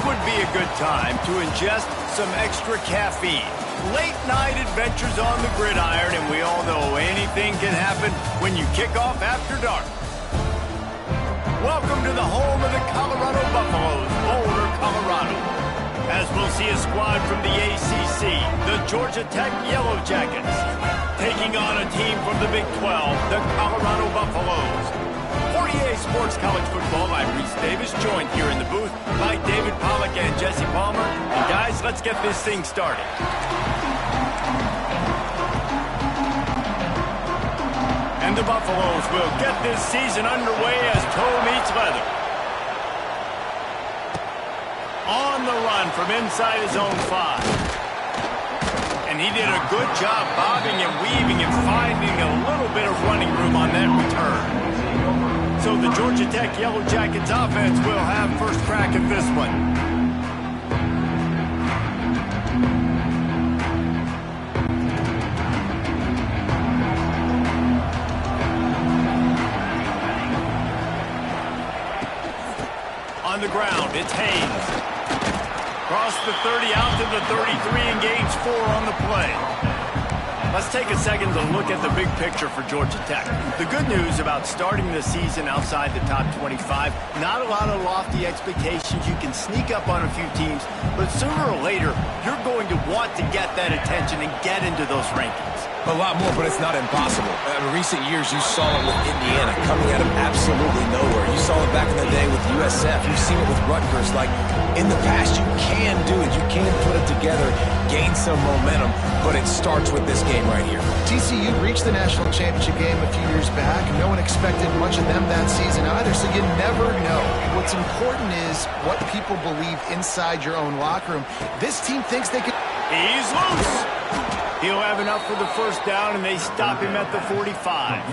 would be a good time to ingest some extra caffeine. Late-night adventures on the gridiron, and we all know anything can happen when you kick off after dark. Welcome to the home of the Colorado Buffaloes, Boulder, Colorado. As we'll see a squad from the ACC, the Georgia Tech Yellow Jackets, taking on a team from the Big 12, the Colorado Buffaloes. For EA Sports College Football, I'm Reese Davis, joined here in the booth by David Pollack and Jesse Palmer. And guys, let's get this thing started. And the Buffaloes will get this season underway as toe meets leather. On the run from inside his own 5. And he did a good job bobbing and weaving and finding a little bit of running room on that return. So the Georgia Tech Yellow Jackets offense will have first crack at this one. On the ground, it's Haynes. Across the 30, out to the 33, and gains 4 on the play. Let's take a second to look at the big picture for Georgia Tech. The good news about starting the season outside the top 25, not a lot of lofty expectations. You can sneak up on a few teams, but sooner or later, you're going to want to get that attention and get into those rankings. A lot more, but it's not impossible. In recent years, you saw it with Indiana coming out of absolutely nowhere. You saw it back in the day with USF. You've seen it with Rutgers. Like, in the past, you can do it. You can put it together, gain some momentum, but it starts with this game right here. TCU reached the national championship game a few years back. No one expected much of them that season either, so you never know. What's important is what people believe inside your own locker room. This team thinks they can... He's loose. He'll have enough for the first down, and they stop him at the 45.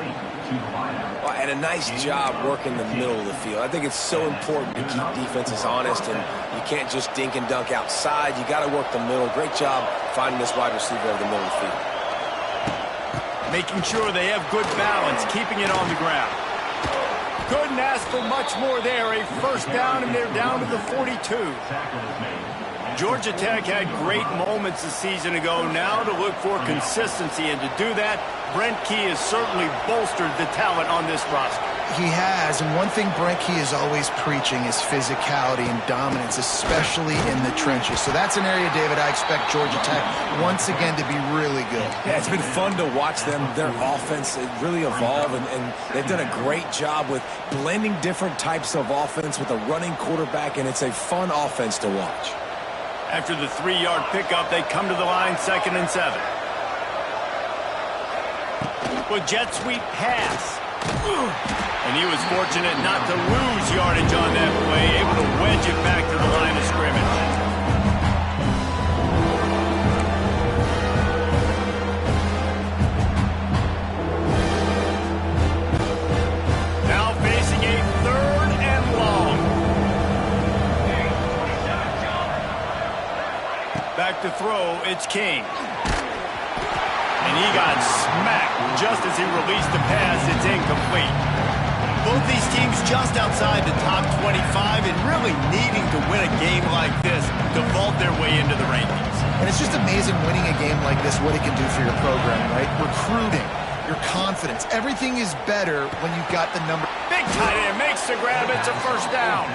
Well, and a nice job working the middle of the field. I think it's so important to keep defenses honest, and you can't just dink and dunk outside. You got to work the middle. Great job finding this wide receiver over the middle of the field. Making sure they have good balance, keeping it on the ground. Couldn't ask for much more there. A first down, and they're down to the 42. Georgia Tech had great moments a season ago. Now to look for consistency, and to do that, Brent Key has certainly bolstered the talent on this roster. He has, and one thing Brent Key is always preaching is physicality and dominance, especially in the trenches. So that's an area, David, I expect Georgia Tech once again to be really good. Yeah, it's been fun to watch them, their offense really evolve, and they've done a great job with blending different types of offense with a running quarterback, and it's a fun offense to watch. After the 3-yard pickup, they come to the line, 2nd and 7. With jet sweep pass. And he was fortunate not to lose yardage on that play, able to wedge it back to the line of scrimmage. Now facing a 3rd and long. Back to throw, it's King. And he got smacked just as he released the pass. It's incomplete. Both these teams just outside the top 25 and really needing to win a game like this to vault their way into the rankings. And it's just amazing winning a game like this, what it can do for your program, right? Recruiting, your confidence. Everything is better when you've got the number. Big tight end makes the grab. It's a first down.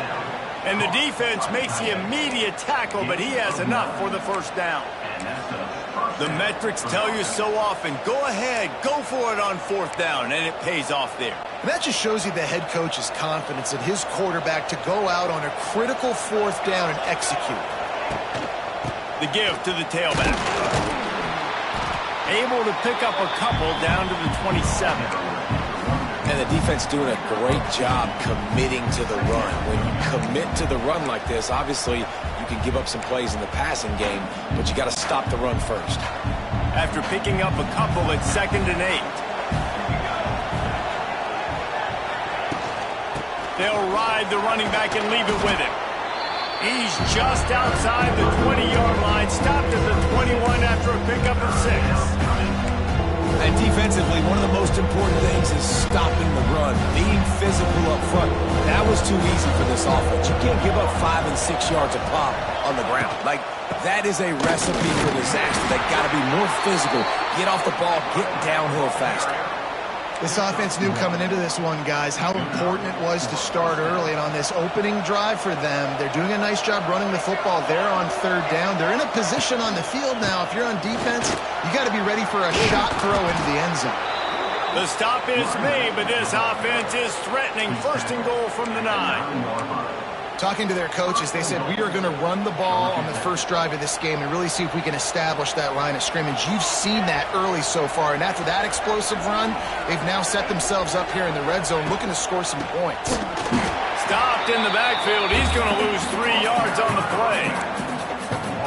And the defense makes the immediate tackle, but he has enough for the first down. The metrics tell you so often, go ahead, go for it on 4th down, and it pays off there. And that just shows you the head coach's confidence in his quarterback to go out on a critical 4th down and execute. The give to the tailback. Able to pick up a couple down to the 27. And the defense doing a great job committing to the run. When you commit to the run like this, obviously you can give up some plays in the passing game, but you got to stop the run first. After picking up a couple, it's 2nd and 8. They'll ride the running back and leave it with him. He's just outside the 20-yard line, stopped at the 21 after a pickup of 6. And defensively, one of the most important things is stopping the run, being physical up front. That was too easy for this offense. You can't give up 5 and 6 yards a pop on the ground. Like, that is a recipe for disaster. They got to be more physical, get off the ball, get downhill faster. This offense knew coming into this one, guys, how important it was to start early. And on this opening drive for them, they're doing a nice job running the football. They're on third down. They're in a position on the field now. If you're on defense, you got to be ready for a shot throw into the end zone. The stop is made, but this offense is threatening. First and goal from the 9. Talking to their coaches, they said, we are going to run the ball on the first drive of this game and really see if we can establish that line of scrimmage. You've seen that early so far, and after that explosive run, they've now set themselves up here in the red zone looking to score some points. Stopped in the backfield. He's going to lose 3 yards on the play.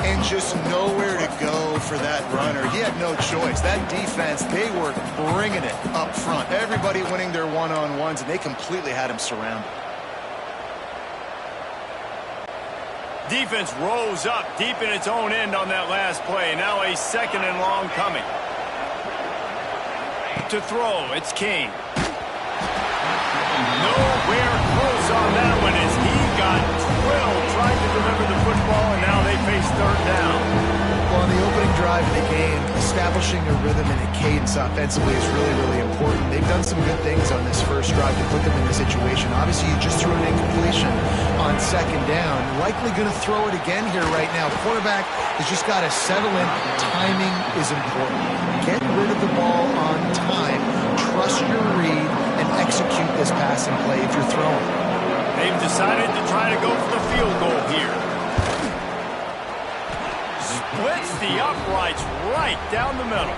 And just nowhere to go for that runner. He had no choice. That defense, they were bringing it up front. Everybody winning their one-on-ones, and they completely had him surrounded. Defense rose up deep in its own end on that last play. Now a second and long coming. To throw, it's King. Nowhere close on that one as he got drilled, tried to deliver the football, and now they face third down. Well, on the opening drive of the game, establishing a rhythm and a cadence offensively is really, really important. They've done some good things on this first drive to put them in the situation. Obviously, you just threw an incompletion on second down. Likely going to throw it again here right now. The quarterback has just got to settle in. Timing is important. Get rid of the ball on time. Trust your read and execute this passing play if you're throwing. They've decided to try to go for the field goal here. Splits the uprights right down the middle.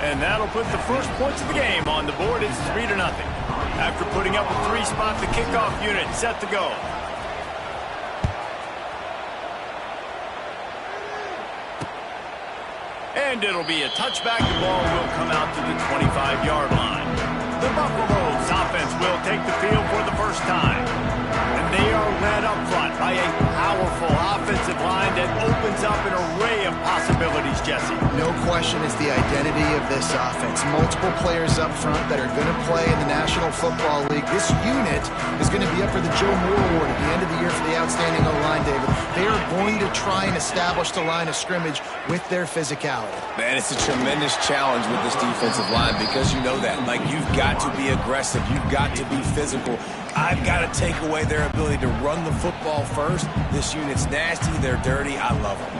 And that'll put the first points of the game on the board. It's 3-0. After putting up a 3-spot, the kickoff unit set to go. And it'll be a touchback. The ball will come out to the 25-yard line. The Buffaloes offense will take the field for the first time. And they are led up front by a powerful offensive line that opens up an array of possibilities, Jesse. No question it's the identity of this offense. Multiple players up front that are going to play in the National Football League. This unit is going to be up for the Joe Moore Award at the end of the year for the outstanding O-line, David. They are going to try and establish the line of scrimmage with their physicality. Man, it's a tremendous challenge with this defensive line because you know that. Like, you've got to be aggressive. You've got to be physical. I've got to take away their ability to run the football first. This unit's nasty. They're dirty. I love them.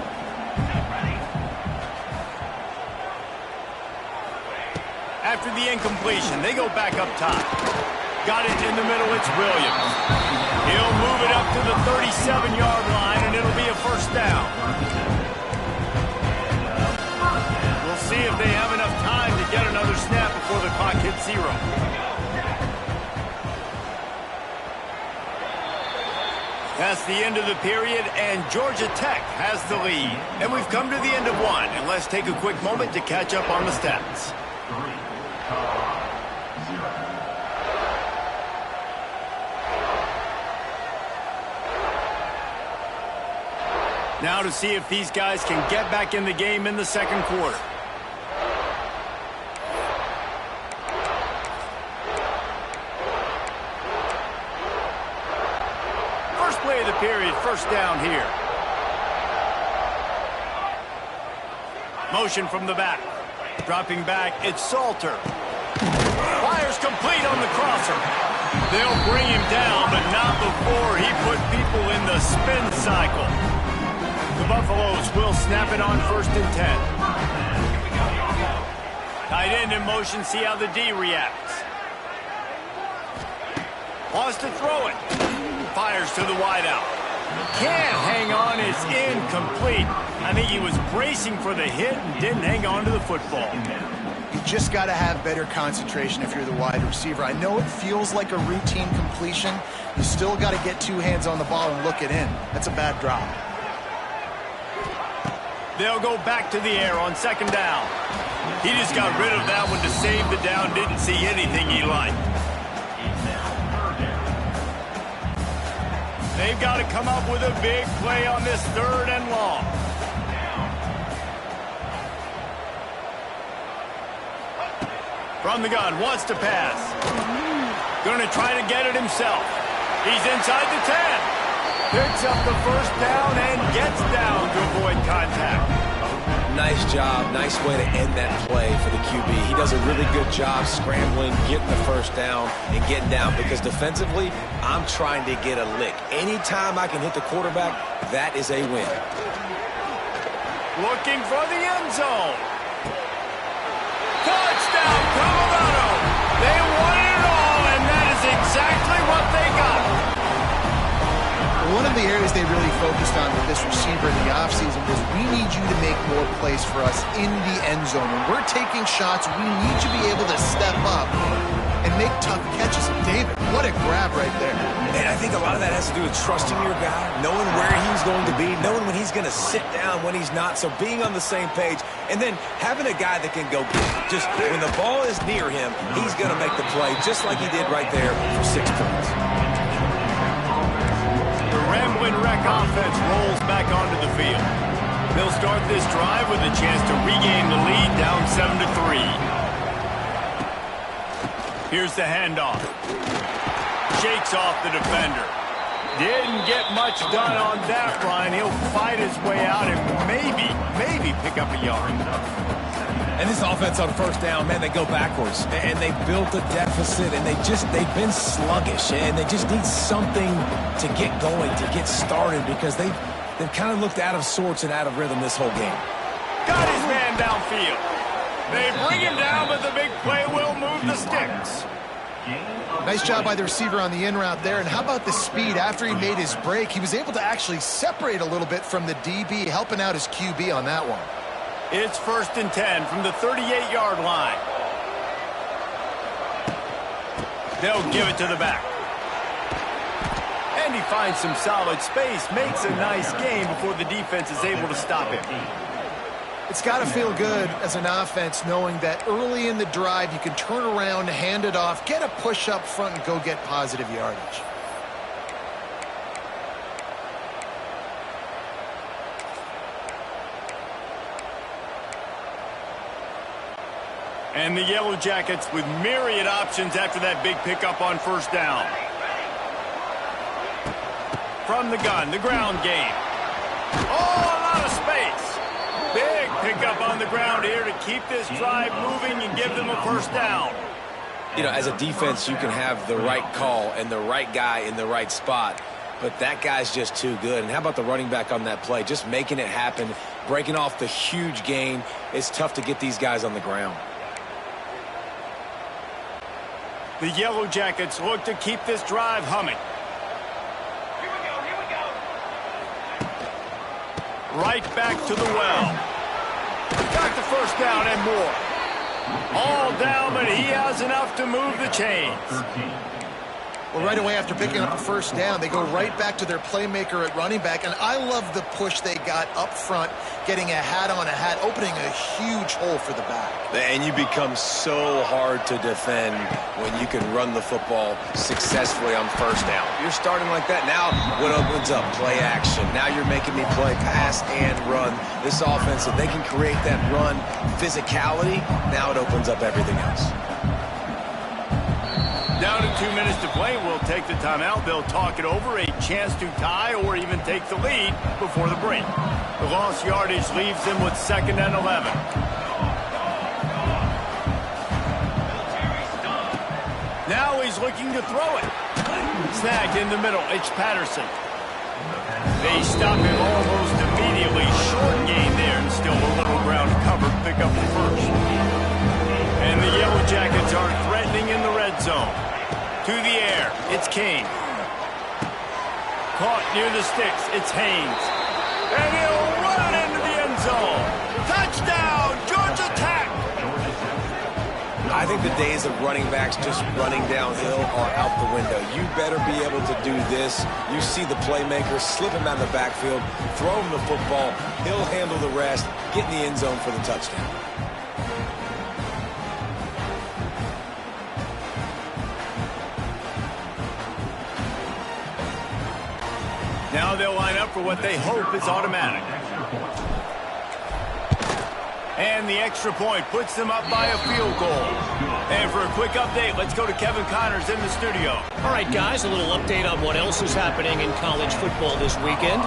After the incompletion, they go back up top. Got it in the middle. It's Williams. He'll move it up to the 37-yard line, and it'll be a first down. We'll see if they have enough time to get another snap before the clock hits 0. That's the end of the period, and Georgia Tech has the lead. And we've come to the end of one, and let's take a quick moment to catch up on the stats. Now to see if these guys can get back in the game in the second quarter. First play of the period, first down here. Motion from the back. Dropping back, it's Salter. Fires complete on the crosser. They'll bring him down, but not before he put people in the spin cycle. The Buffaloes will snap it on 1st and 10. Tight end in motion, see how the D reacts. Wants to throw it. Fires to the wideout. Can't hang on, it's incomplete. I think he was bracing for the hit and didn't hang on to the football. You just got to have better concentration if you're the wide receiver. I know it feels like a routine completion. You still got to get 2 hands on the ball and look it in. That's a bad drop. They'll go back to the air on 2nd down. He just got rid of that one to save the down. Didn't see anything he liked. They've got to come up with a big play on this 3rd and long. From the gun, wants to pass. Going to try to get it himself. He's inside the 10. Picks up the first down and gets down to avoid contact. Nice job. Nice way to end that play for the QB. He does a really good job scrambling, getting the first down, and getting down. Because defensively, I'm trying to get a lick. Anytime I can hit the quarterback, that is a win. Looking for the end zone. Touchdown, Colorado. They won it all, and that is exactly what they got. One of the areas they really focused on with this receiver in the offseason was we need you to make more plays for us in the end zone. When we're taking shots, we need you to be able to step up and make tough catches. David, what a grab right there. And I think a lot of that has to do with trusting your guy, knowing where he's going to be, knowing when he's going to sit down, when he's not. So being on the same page, and then having a guy that can go just when the ball is near him, he's going to make the play just like he did right there for 6 points. The Ramblin' Wreck offense rolls back onto the field. They'll start this drive with a chance to regain the lead down 7-3. Here's the handoff. Shakes off the defender. Didn't get much done on that run. He'll fight his way out and maybe pick up a yard. And this offense on first down, man, they go backwards. And they built a deficit, and they've been sluggish. And they just need something to get going, to get started, because they've kind of looked out of sorts and out of rhythm this whole game. Got his man downfield. They bring him down, but the big play will move the sticks. Nice job by the receiver on the in route there. And how about the speed? After he made his break, he was able to actually separate a little bit from the DB, helping out his QB on that one. It's 1st and 10 from the 38-yard line. They'll give it to the back. And he finds some solid space, makes a nice gain before the defense is able to stop him. It's got to feel good as an offense knowing that early in the drive you can turn around, hand it off, get a push up front, and go get positive yardage. And the Yellow Jackets with myriad options after that big pickup on first down. From the gun, the ground game. Oh, a lot of space. Big pickup on the ground here to keep this drive moving and give them a first down. You know, as a defense, you can have the right call and the right guy in the right spot, but that guy's just too good. And how about the running back on that play? Just making it happen, breaking off the huge gain. It's tough to get these guys on the ground. The Yellow Jackets look to keep this drive humming. Right back to the well. Got the first down and more. All down, but he has enough to move the chains. Well, right away after picking up the first down, they go right back to their playmaker at running back. And I love the push they got up front, getting a hat on a hat, opening a huge hole for the back. And you become so hard to defend when you can run the football successfully on first down. You're starting like that. Now what opens up? Play action. Now you're making me play pass and run. This offense, if they can create that run physicality, now it opens up everything else. Down to 2 minutes to play. We'll take the timeout. They'll talk it over. A chance to tie or even take the lead before the break. The lost yardage leaves them with 2nd and 11. Now he's looking to throw it. Snagged in the middle. It's Patterson. They stop him almost immediately. Short gain there and still a little ground covered. Pick up the first. And the Yellow Jackets are threatening in the red zone. To the air, it's Kane. Caught near the sticks, it's Haynes. And he'll run it into the end zone. Touchdown, Georgia Tech! I think the days of running backs just running downhill are out the window. You better be able to do this. You see the playmaker, slip him out of the backfield, throw him the football, he'll handle the rest, get in the end zone for the touchdown. Now they'll line up for what they hope is automatic. And the extra point puts them up by a field goal. And for a quick update, let's go to Kevin Connors in the studio. All right, guys, a little update on what else is happening in college football this weekend.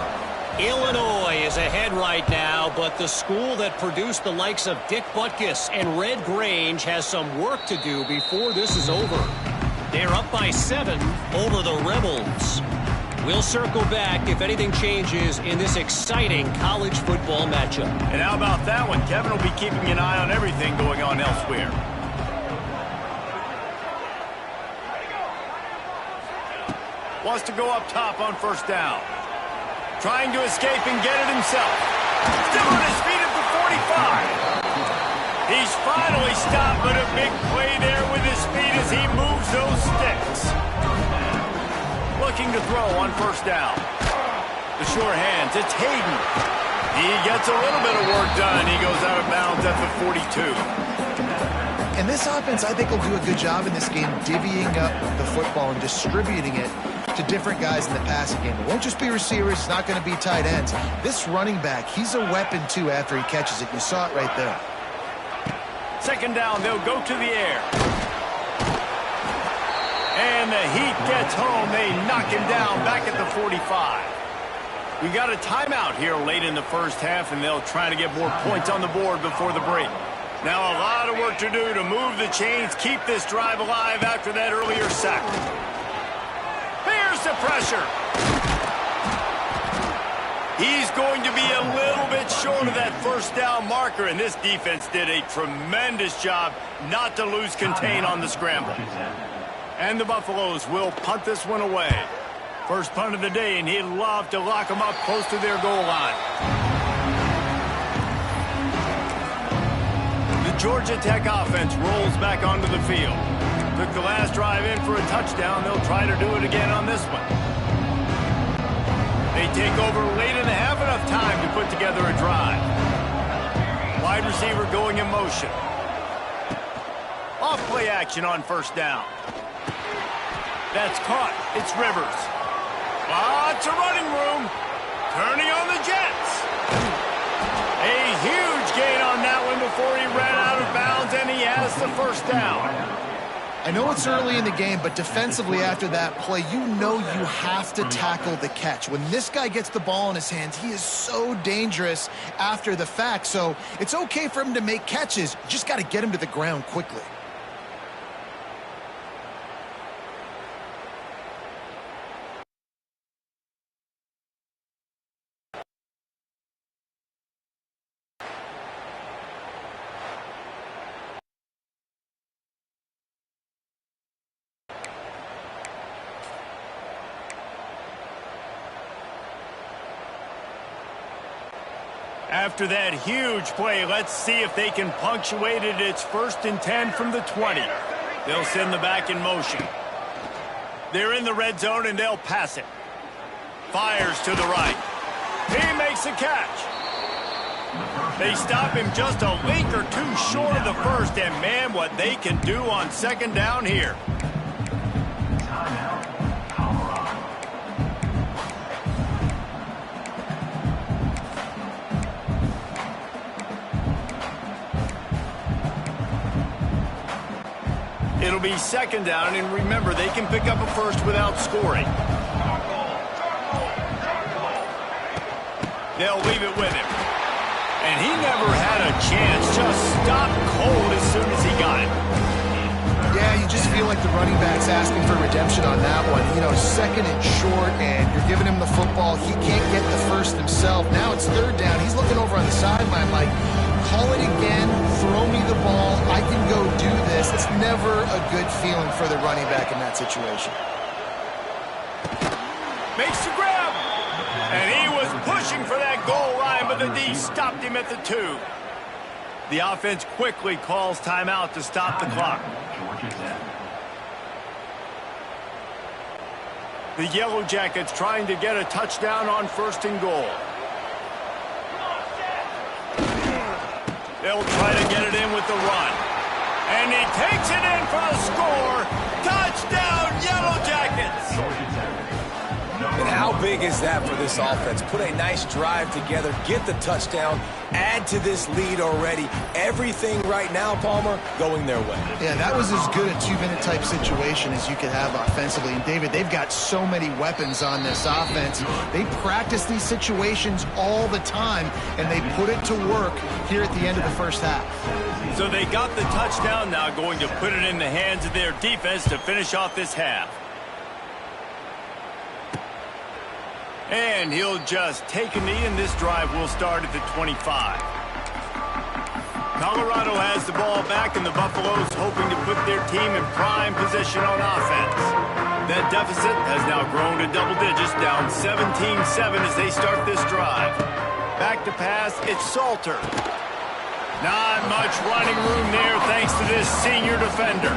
Illinois is ahead right now, but the school that produced the likes of Dick Butkus and Red Grange has some work to do before this is over. They're up by 7 over the Rebels. We'll circle back if anything changes in this exciting college football matchup. And how about that one? Kevin will be keeping an eye on everything going on elsewhere. Wants to go up top on first down. Trying to escape and get it himself. Still on his feet at the 45. He's finally stopped, but a big play there with his speed as he moves those sticks. Looking to throw on first down. The sure hands, it's Hayden. He gets a little bit of work done. He goes out of bounds at the 42. And this offense, I think, will do a good job in this game divvying up the football and distributing it to different guys in the passing game. It won't just be receivers. It's not going to be tight ends. This running back, he's a weapon, too, after he catches it. You saw it right there. Second down, they'll go to the air. And the heat gets home. They knock him down back at the 45. We got a timeout here late in the first half, and they'll try to get more points on the board before the break. Now a lot of work to do to move the chains, keep this drive alive after that earlier sack. Here's the pressure. He's going to be a little bit short of that first down marker, and this defense did a tremendous job not to lose contain on the scramble. And the Buffaloes will punt this one away. First punt of the day, and he'd love to lock them up close to their goal line. The Georgia Tech offense rolls back onto the field. Took the last drive in for a touchdown. They'll try to do it again on this one. They take over late and have enough time to put together a drive. Wide receiver going in motion. Off play action on first down. That's caught. It's Rivers. Lots of running room. Turning on the Jets. A huge gain on that one before he ran out of bounds, and he has the first down. I know it's early in the game, but defensively after that play, you know you have to tackle the catch. When this guy gets the ball in his hands, he is so dangerous after the fact. So it's okay for him to make catches. You just got to get him to the ground quickly. After that huge play, let's see if they can punctuate it. It's 1st and 10 from the 20. They'll send the back in motion. They're in the red zone, and they'll pass it. Fires to the right. He makes the catch. They stop him just a link or two short of the first, and man, what they can do on second down here. It'll be second down, and remember, they can pick up a first without scoring. They'll leave it with him. And he never had a chance, just stopped cold as soon as he got it. Yeah, you just feel like the running back's asking for redemption on that one. You know, second and short, and you're giving him the football. He can't get the first himself. Now it's third down. He's looking over on the sideline like, call it again, throw me the ball, I can go do this. It's never a good feeling for the running back in that situation. Makes the grab. And he was pushing for that goal line, but the D stopped him at the 2. The offense quickly calls timeout to stop the clock. The Yellow Jackets trying to get a touchdown on 1st and goal. They'll try to get it in with the run. And he takes it in for the score. Touchdown, Yellow Jackets! And how big is that for this offense? Put a nice drive together, get the touchdown, add to this lead already. Everything right now, Palmer, going their way. Yeah, that was as good a two-minute type situation as you could have offensively. And, David, they've got so many weapons on this offense. They practice these situations all the time, and they put it to work here at the end of the first half. So they got the touchdown, now going to put it in the hands of their defense to finish off this half. And he'll just take a knee, and this drive will start at the 25. Colorado has the ball back, and the Buffaloes hoping to put their team in prime position on offense. That deficit has now grown to double digits, down 17-7 as they start this drive. Back to pass, it's Salter. Not much running room there thanks to this senior defender.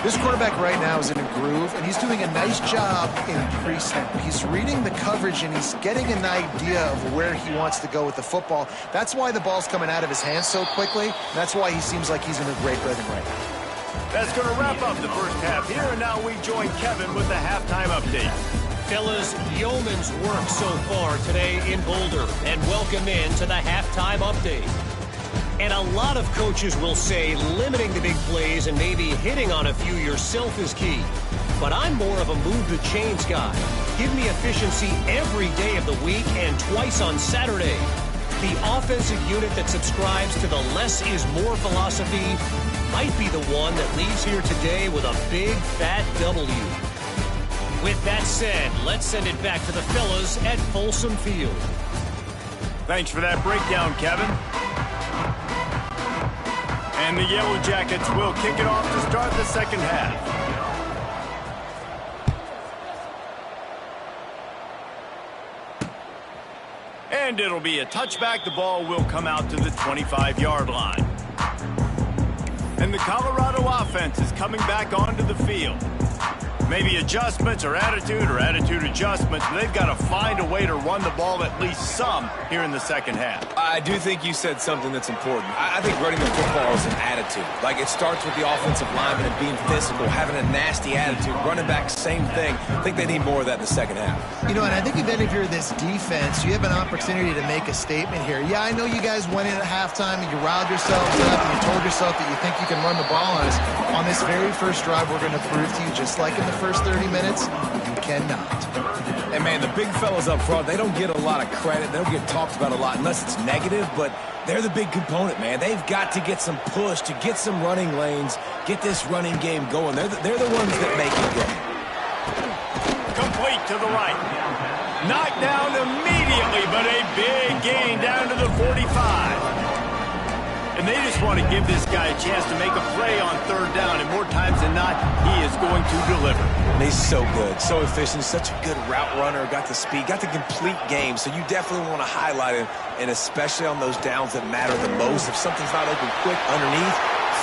This quarterback right now is in a groove, and he's doing a nice job in pre-snap. He's reading the coverage, and he's getting an idea of where he wants to go with the football. That's why the ball's coming out of his hands so quickly. That's why he seems like he's in a great rhythm right now. That's going to wrap up the first half here, and now we join Kevin with the halftime update. Fellas, yeoman's work so far today in Boulder, and welcome in to the halftime update. And a lot of coaches will say limiting the big plays and maybe hitting on a few yourself is key. But I'm more of a move the chains guy. Give me efficiency every day of the week and twice on Saturday. The offensive unit that subscribes to the less is more philosophy might be the one that leaves here today with a big fat W. With that said, let's send it back to the fellas at Folsom Field. Thanks for that breakdown, Kevin. And the Yellow Jackets will kick it off to start the second half. And it'll be a touchback. The ball will come out to the 25-yard line. And the Colorado offense is coming back onto the field. Maybe adjustments or attitude adjustments, but they've got to find a way to run the ball at least some here in the second half. I do think you said something that's important. I think running the football is an attitude. Like, it starts with the offensive lineman and being physical, having a nasty attitude. Running back, same thing. I think they need more of that in the second half. You know, and I think even if you're this defense, you have an opportunity to make a statement here. Yeah, I know you guys went in at halftime and you riled yourselves up and you told yourself that you think you can run the ball on us. On this very first drive, we're going to prove to you, just like in the first 30 minutes, you cannot. And, man, the big fellas up front, they don't get a lot of credit. They don't get talked about a lot unless it's negative, but they're the big component, man. They've got to get some push to get some running lanes, get this running game going. They're the ones that make it go. Complete to the right. Knocked down immediately, but a big gain down to the 45. And they just want to give this guy a chance to make a play on third down, and more times than not, he is going to deliver. And he's so good, so efficient, such a good route runner, got the speed, got the complete game, so you definitely want to highlight him, and especially on those downs that matter the most. If something's not open quick underneath,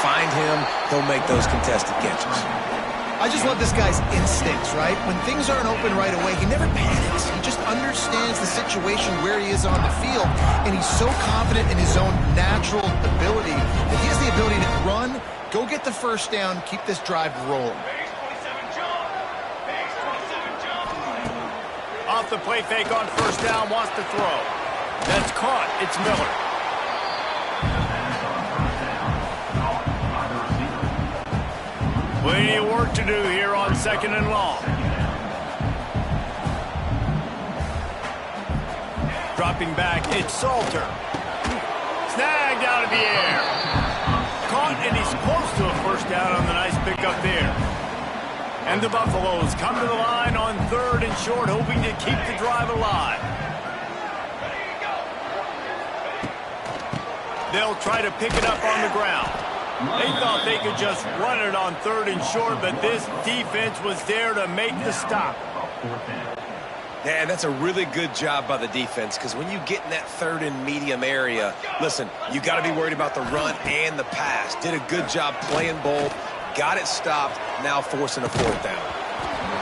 find him, he'll make those contested catches. I just love this guy's instincts, right? When things aren't open right away, he never panics. He just understands the situation where he is on the field, and he's so confident in his own natural ability that he has the ability to run, go get the first down, keep this drive rolling. Off the play fake on first down, wants to throw. That's caught. It's Miller. Plenty of work to do here on second and long. Dropping back, it's Salter. Snagged out of the air. Caught, and he's close to a first down on the nice pickup there. And the Buffaloes come to the line on third and short, hoping to keep the drive alive. They'll try to pick it up on the ground. They thought they could just run it on third and short, but this defense was there to make the stop. Yeah, that's a really good job by the defense, because when you get in that third and medium area, listen, you got to be worried about the run and the pass. Did a good job playing both, got it stopped, now forcing a fourth down.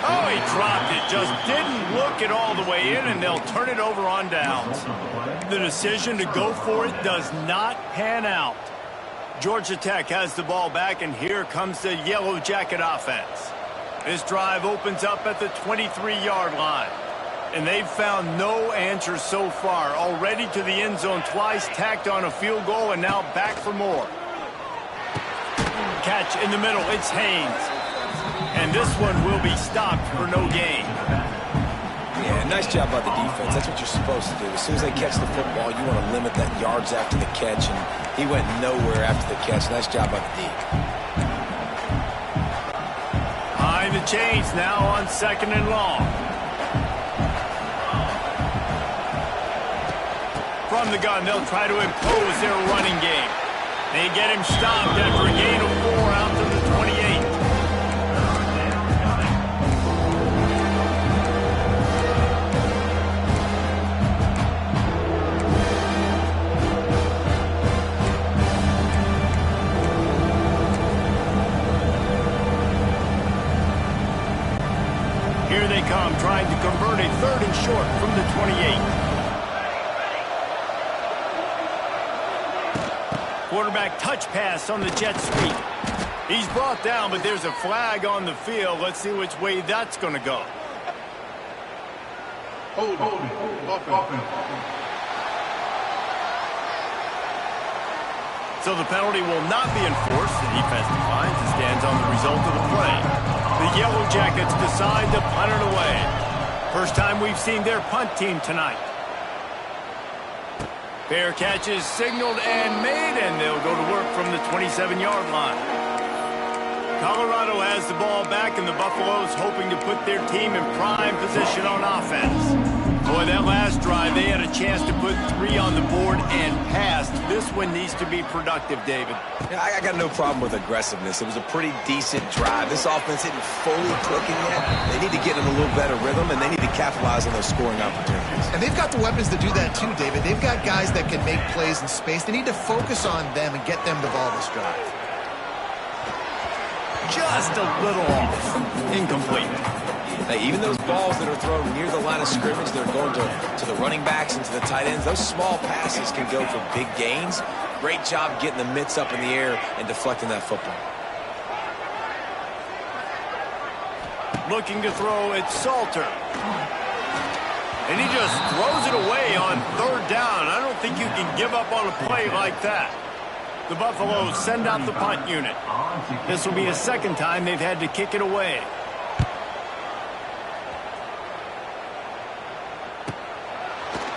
Oh, he dropped it, just didn't look it all the way in, and they'll turn it over on downs. The decision to go for it does not pan out. Georgia Tech has the ball back, and here comes the Yellow Jacket offense. This drive opens up at the 23-yard line. And they've found no answer so far. Already to the end zone twice, tacked on a field goal, and now back for more. Catch in the middle, it's Haynes. And this one will be stopped for no gain. Yeah, nice job by the defense. That's what you're supposed to do. As soon as they catch the football, you want to limit that yards after the catch, and he went nowhere after the catch. Nice job by the D. Behind the chains now on 2nd and long. From the gun, they'll try to impose their running game. They get him stopped after a gain of 4 out to the 28. Here they come, trying to convert a 3rd and short from the 28. Quarterback touch pass on the jet sweep. He's brought down, but there's a flag on the field. Let's see which way that's going to go. Hold. So the penalty will not be enforced. The defense declines and stands on the result of the play. The Yellow Jackets decide to punt it away. First time we've seen their punt team tonight. Fair catch is signaled and made, and they'll go to work from the 27-yard line. Colorado has the ball back, and the Buffaloes hoping to put their team in prime position on offense. Boy, that last drive, they had a chance to put 3 on the board and passed. This one needs to be productive, David. Yeah, I got no problem with aggressiveness. It was a pretty decent drive. This offense isn't fully clicking yet. They need to get in a little better rhythm, and they need to capitalize on those scoring opportunities. And they've got the weapons to do that too, David. They've got guys that can make plays in space. They need to focus on them and get them the ball this drive. Just a little off. Incomplete. Hey, even those balls that are thrown near the line of scrimmage, they're going to the running backs and to the tight ends. Those small passes can go for big gains. Great job getting the mitts up in the air and deflecting that football. Looking to throw, it's Salter. And he just throws it away on 3rd down. I don't think you can give up on a play like that. The Buffaloes send out the punt unit. This will be a 2nd time they've had to kick it away.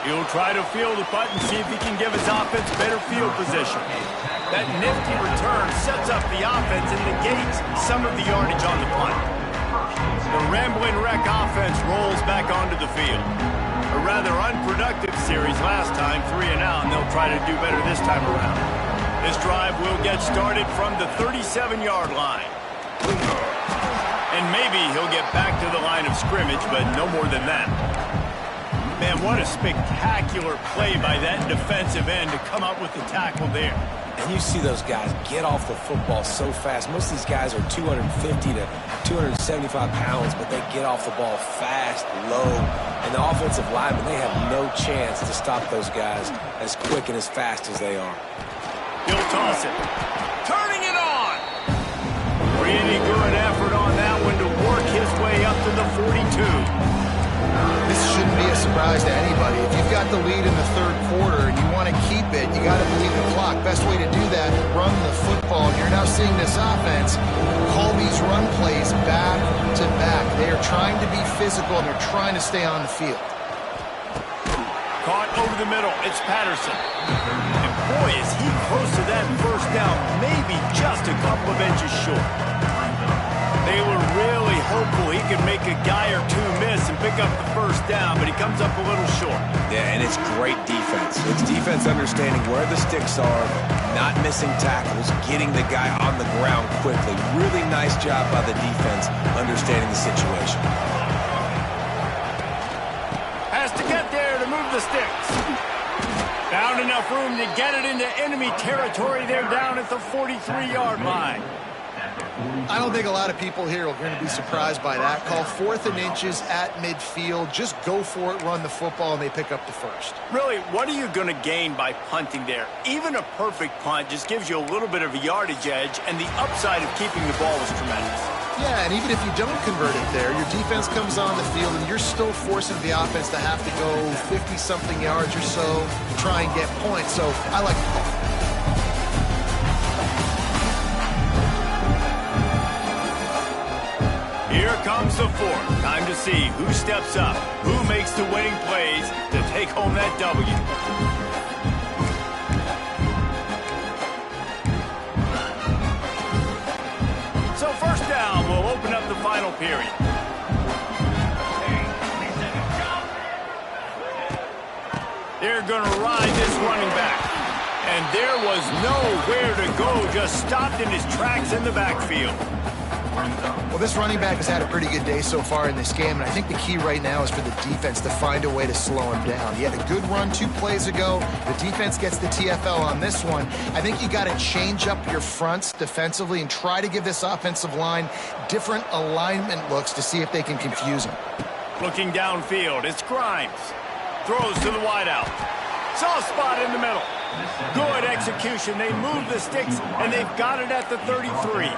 He'll try to field the punt and see if he can give his offense better field position. That nifty return sets up the offense and negates some of the yardage on the punt. The Rambling Wreck offense rolls back onto the field. A rather unproductive series last time, 3 and out, and they'll try to do better this time around. This drive will get started from the 37-yard line. And maybe he'll get back to the line of scrimmage, but no more than that. Man, what a spectacular play by that defensive end to come up with the tackle there. And you see those guys get off the football so fast. Most of these guys are 250 to 275 pounds, but they get off the ball fast, low. And the offensive linemen, they have no chance to stop those guys as quick and as fast as they are. He'll toss it. Turning it on. Pretty good effort on that one to work his way up to the 42. This shouldn't be a surprise to anybody. If you've got the lead in the 3rd quarter and you want to keep it, you got to bleed the clock. Best way to do that, run the football. And you're now seeing this offense call these run plays back to back. They are trying to be physical and they're trying to stay on the field. Caught over the middle. It's Patterson. And boy, is he close to that 1st down, maybe just a couple of inches short. They were really hopeful he could make a guy or 2 miss and pick up the 1st down, but he comes up a little short. Yeah, and it's great defense. It's defense understanding where the sticks are, not missing tackles, getting the guy on the ground quickly. Really nice job by the defense understanding the situation. Has to get there to move the sticks. Found enough room to get it into enemy territory. They're down at the 43-yard line. I don't think a lot of people here are going to be surprised by that call. 4th and inches at midfield. Just go for it, run the football, and they pick up the 1st. Really, what are you going to gain by punting there? Even a perfect punt just gives you a little bit of a yardage edge, and the upside of keeping the ball is tremendous. Yeah, and even if you don't convert it there, your defense comes on the field and you're still forcing the offense to have to go 50-something yards or so to try and get points. So I like the call. Here comes the fourth. Time to see who steps up, who makes the winning plays to take home that W. So first down, we'll open up the final period. They're going to ride this running back. And there was nowhere to go, just stopped in his tracks in the backfield. Well, this running back has had a pretty good day so far in this game, and I think the key right now is for the defense to find a way to slow him down. He had a good run 2 plays ago. The defense gets the TFL on this one. I think you got to change up your fronts defensively and try to give this offensive line different alignment looks to see if they can confuse him. Looking downfield, it's Grimes. Throws to the wideout. Soft spot in the middle. Good execution. They move the sticks, and they've got it at the 33.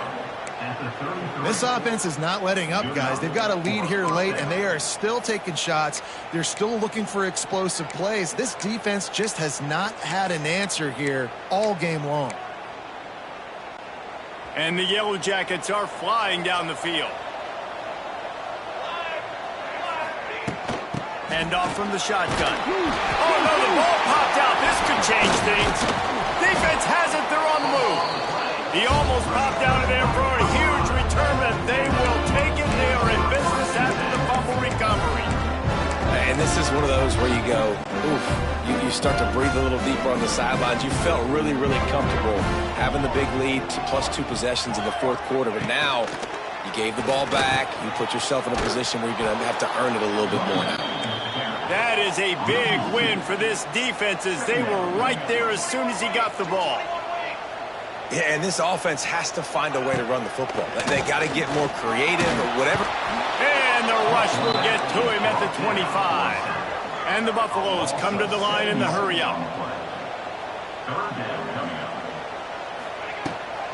This offense is not letting up, guys. They've got a lead here late, and they are still taking shots. They're still looking for explosive plays. This defense just has not had an answer here all game long. And the Yellow Jackets are flying down the field. Hand off from the shotgun. Oh, no, the ball popped out. This could change things. Defense has it. They're on the move. He almost popped out of there for a huge return, but they will take it. They are in business after the fumble recovery. And this is one of those where you go, oof, you start to breathe a little deeper on the sidelines. You felt really, really comfortable having the big lead plus 2 possessions in the fourth quarter, but now you gave the ball back. You put yourself in a position where you're going to have to earn it a little bit more now. That is a big win for this defense as they were right there as soon as he got the ball. Yeah, and this offense has to find a way to run the football. They got to get more creative or whatever. And the rush will get to him at the 25. And the Buffaloes come to the line in the hurry-up.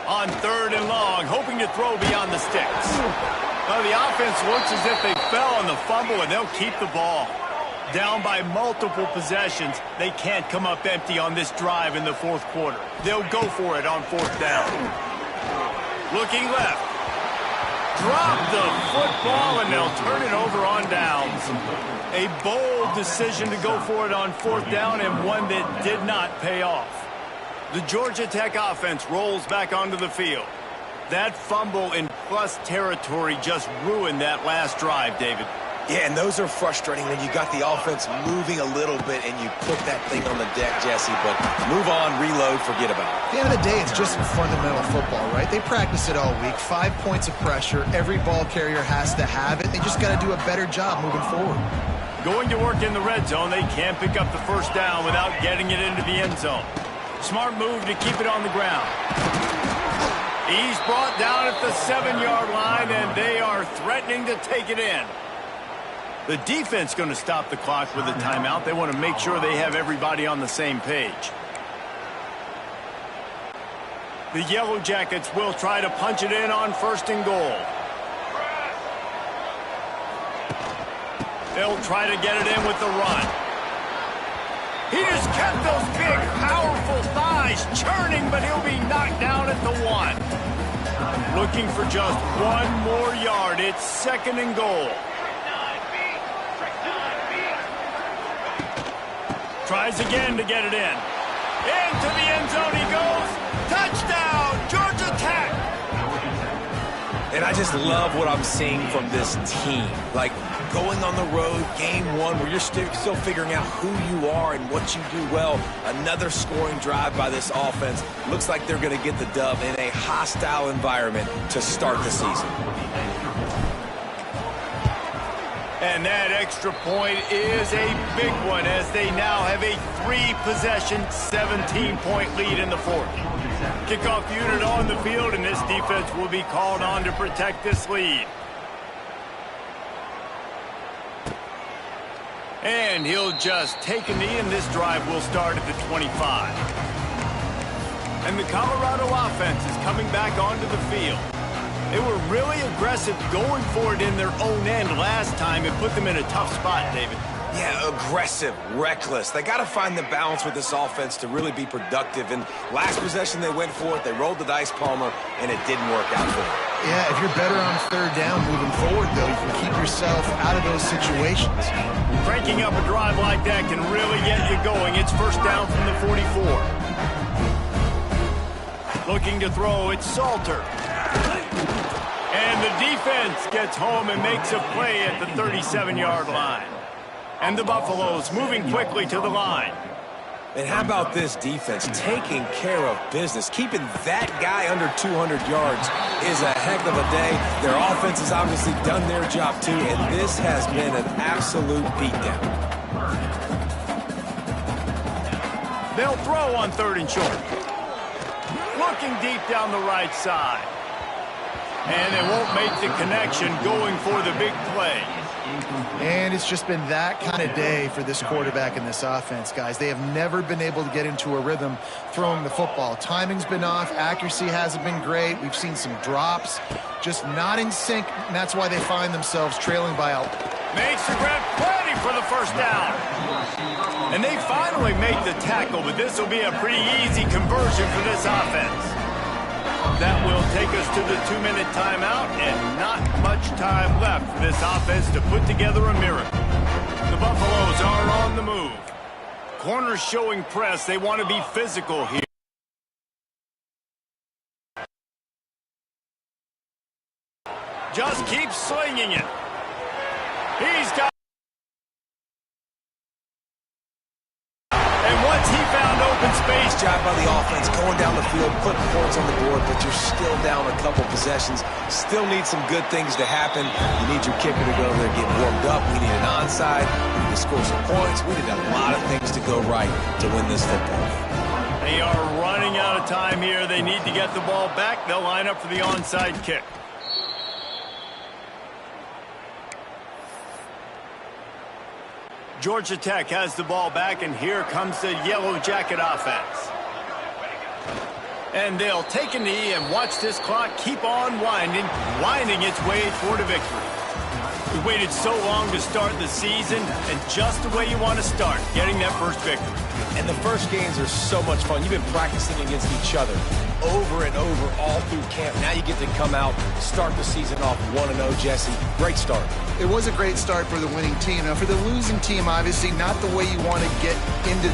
On 3rd and long, hoping to throw beyond the sticks. Well, the offense looks as if they fell on the fumble, and they'll keep the ball. Down by multiple possessions, they can't come up empty on this drive in the fourth quarter. They'll go for it on 4th down. Looking left. Drop the football, and they'll turn it over on downs. A bold decision to go for it on 4th down, and one that did not pay off. The Georgia Tech offense rolls back onto the field. That fumble in plus territory just ruined that last drive, David. Yeah, and those are frustrating when you got the offense moving a little bit and you put that thing on the deck, Jesse. But move on, reload, forget about it. At the end of the day, it's just fundamental football, right? They practice it all week. 5 points of pressure. Every ball carrier has to have it. They just got to do a better job moving forward. Going to work in the red zone, they can't pick up the first down without getting it into the end zone. Smart move to keep it on the ground. He's brought down at the 7-yard line, and they are threatening to take it in. The defense going to stop the clock with a timeout. They want to make sure they have everybody on the same page. The Yellow Jackets will try to punch it in on 1st and goal. They'll try to get it in with the run. He just kept those big, powerful thighs churning, but he'll be knocked down at the 1. Looking for just 1 more yard. It's 2nd and goal. Tries again to get it in. Into the end zone he goes. Touchdown, Georgia Tech! And I just love what I'm seeing from this team. Like, going on the road, game 1, where you're still figuring out who you are and what you do well. Another scoring drive by this offense. Looks like they're going to get the dub in a hostile environment to start the season. And that extra point is a big one as they now have a 3-possession, 17-point lead in the fourth. Kickoff unit on the field, and this defense will be called on to protect this lead. And he'll just take a knee, and this drive will start at the 25. And the Colorado offense is coming back onto the field. They were really aggressive going for it in their own end last time. It put them in a tough spot, David. Yeah, aggressive, reckless. They got to find the balance with this offense to really be productive. And last possession, they went for it. They rolled the dice, Palmer, and it didn't work out for them. Yeah, if you're better on third down moving forward, though, you can keep yourself out of those situations. Cranking up a drive like that can really get you going. It's first down from the 44. Looking to throw, it's Salter. And the defense gets home and makes a play at the 37-yard line. And the Buffaloes moving quickly to the line. And how about this defense taking care of business? Keeping that guy under 200 yards is a heck of a day. Their offense has obviously done their job too, and this has been an absolute beatdown. They'll throw on 3rd and short. Looking deep down the right side. And they won't make the connection going for the big play. And it's just been that kind of day for this quarterback and this offense, guys. They have never been able to get into a rhythm throwing the football. Timing's been off. Accuracy hasn't been great. We've seen some drops. Just not in sync, and that's why they find themselves trailing by out. Makes the grab, ready for the first down. And they finally make the tackle, but this will be a pretty easy conversion for this offense. That will take us to the 2-minute timeout, and not much time left for this offense to put together a miracle. The Buffaloes are on the move. Corners showing press. They want to be physical here. Just keep slinging it. He's got... And once he found open space... Job by the offense, going down the field, putting points on the board, but you're still down a couple possessions. Still need some good things to happen. You need your kicker to go over there, get warmed up. We need an onside. We need to score some points. We need a lot of things to go right to win this football game. They are running out of time here. They need to get the ball back. They'll line up for the onside kick. Georgia Tech has the ball back, and here comes the Yellow Jacket offense. And they'll take a knee and watch this clock keep on winding its way toward a victory. We waited so long to start the season, and just the way you want to start, getting that first victory. And the first games are so much fun. You've been practicing against each other over and over all through camp. Now you get to come out, start the season off 1-0, Jesse. Great start. It was a great start for the winning team. Now, for the losing team, obviously not the way you want to get into